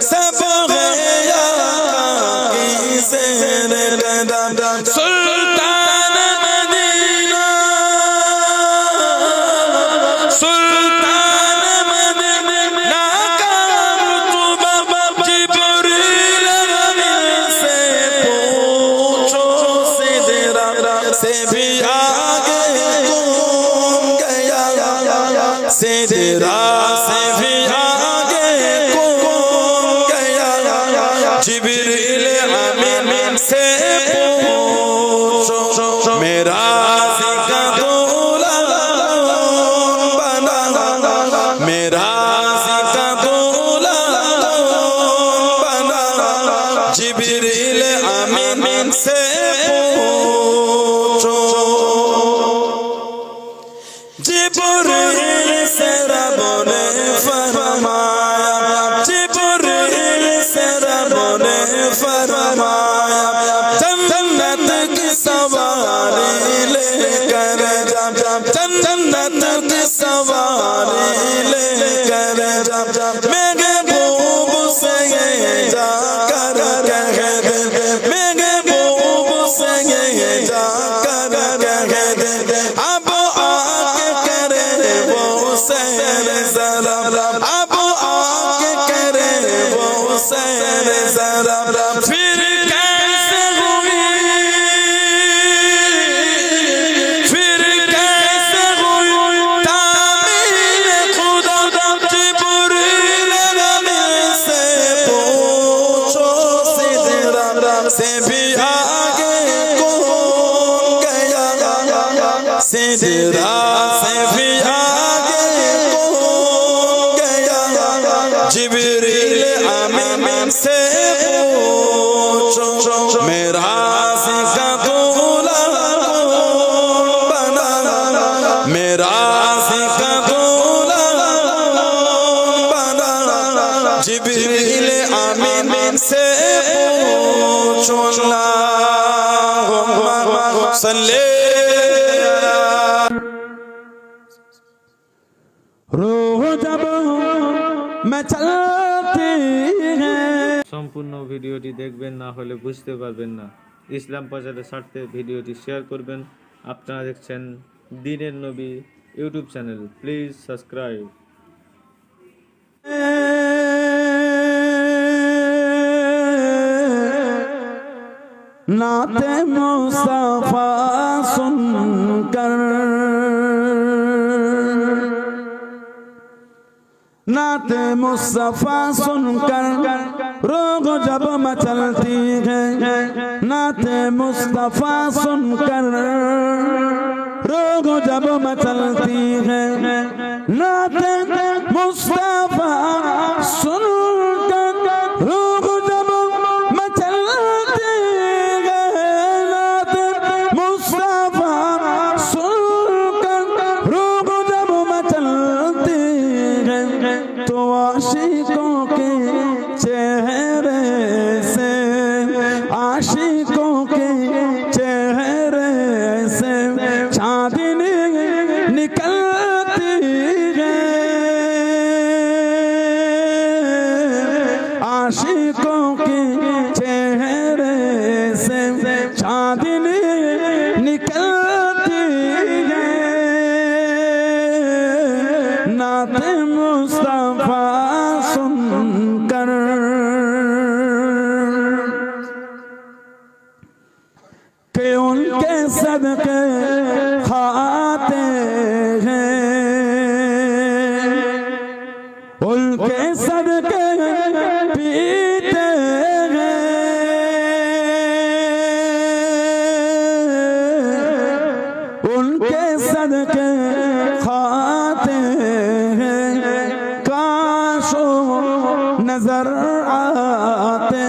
सब गया किसे कदम सुल्तान मदीना सुल्तान मदीना का रुतबा जिब्रील से पूछो सिदरा से भी आगे कौन गया सिदरा से भी आगे कौन गया जिब्रील अमीन से पूछो मेरा जिका दूल्हा बना मेरा जिका दूल्हा बना जिब्रील अमीन से पूछो जिब्रील से रब ने फरमाया जिब्रील से रब ने फरमाया जन्नत की सवारी लेकर जा जन्नत की सवारी लेकर जा महबूब से जाकर कह दे महबूब से जाकर कह दे अब आके करे वो सैर जरा अब आके करे वो सैर जरा फिर कैसे हुई तामीर खुदा जिब्रील से पूछो सिदरा से भी आगे कौन गया सिदरा से भी आगे कौन गया जिब्रील अमीन से पूछो मेरा जिका दूल्हा कौन बना मेरा जिका दूल्हा बना जिब्रील अमीन से पूछो अल्लाहुम्मा सल्ली रूह जब मैं चलती है সম্পূর্ণ ভিডিওটি দেখবেন না হলে বুঝতে পারবেন না ইসলাম প্রচারের স্বার্থে ভিডিওটি শেয়ার করবেন আপনারা দেখছেন দ্বীনের নবী ইউটিউব চ্যানেল প্লিজ সাবস্ক্রাইব नाते मुस्तफा सुनकर नाते मुस्तफा सुनकर रोग जब मचलती है नाते मुस्तफा सुनकर रोग जब मचलती है नाते मुस्तफा सुनकर रोग जब मचलती है नाते मुस्तफा सुनकर रोग जब मचलती है तो आशिकों के चेहरे से आशिकों के चेहरे से चांदनी निकलती है आशिकों के चेहरे से चांदनी निकलती है नाते मुस्तफा सुनकर कि उनके सदके खाते हैं उनके सदके पीते हैं उनके सदके खाते हैं काश नजर आते